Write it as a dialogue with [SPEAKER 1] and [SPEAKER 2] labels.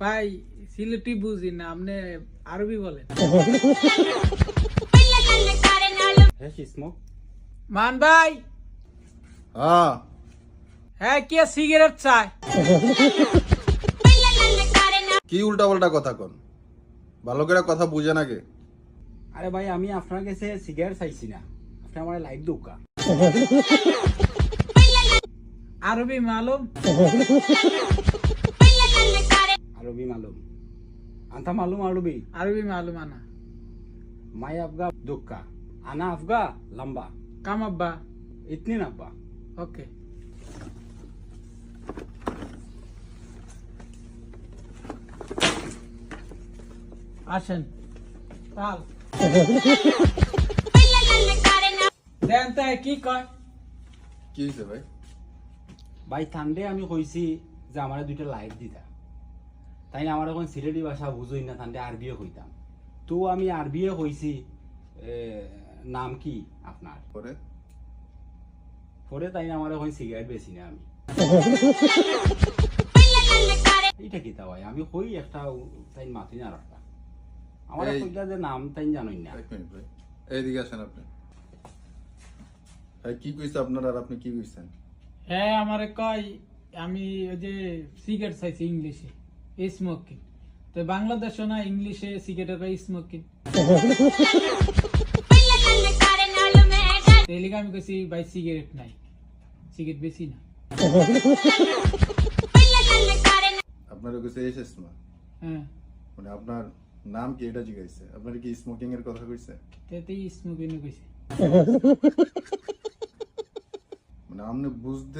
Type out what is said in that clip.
[SPEAKER 1] ভাই সিলেটি বুঝি না, আপনি আরবি বলেন।
[SPEAKER 2] হ্যাঁ স্মোক
[SPEAKER 1] মান ভাই,
[SPEAKER 3] হ্যাঁ
[SPEAKER 1] হ্যাঁ কে সিগারেট চায়?
[SPEAKER 3] কি উল্টা পাল্টা কথা কন, ভালো করে কথা বুঝে নাকি?
[SPEAKER 2] আরে ভাই আমি আপনার কাছে সিগারেট চাইছি না, আপনি আমার লাইট দোকা।
[SPEAKER 1] আরবি মালুম?
[SPEAKER 2] আরবি মালুম আন্তা মালুম আরবি
[SPEAKER 1] আরবি মালুম আনা।
[SPEAKER 2] মাই আফগা দোকা আনা আফগা লম্বা
[SPEAKER 1] কাম আব্বা।
[SPEAKER 2] ইতনি নাব্বা।
[SPEAKER 1] ওকে, আসেন তাল দেন তাই কি কয়?
[SPEAKER 3] কি হয়েছে ভাই?
[SPEAKER 2] ভাই ঠান্ডে আমি কইছি যে আমার দুইটা লাইট দিতা, তাই না আমার এখন সিলেটি ভাষা বুঝই না, ঠান্ডে আরবিও কইতাম। তো আমি আরবিও কইছি নাম কি আপনার,
[SPEAKER 3] পরে
[SPEAKER 2] পরে তাই না আমার এখন সিগারেট বেশি না আমি। এইটা কি তা ভাই আমি কই একটা তাই মাতি না রাখতা আমার
[SPEAKER 3] এই-
[SPEAKER 2] কইলা যে নাম তাই জানোই না।
[SPEAKER 3] এক মিনিট ভাই, এইদিকে আসেন আপনি। ভাই কি কইছে আপনার আর আপনি কি কইছেন?
[SPEAKER 1] হ্যাঁ আমারে কয় আমি ওই যে সিগারেট চাইছি ইংলিশে স্মোকিং, তো বাংলাদেশে না ইংলিশে সিগারেটের কয় স্মোকিং। তেলিগা আমি কইছি ভাই সিগারেট নাই, সিগারেট বেশি না।
[SPEAKER 3] আপনার কইছে এই শেষ না,
[SPEAKER 1] হ্যাঁ
[SPEAKER 3] মানে আপনার নাম কি এটা জিজ্ঞাসা? আপনার কি স্মোকিং এর কথা কইছে?
[SPEAKER 1] তেতেই স্মোকিং কইছে।
[SPEAKER 3] মানে আপনি বুঝতে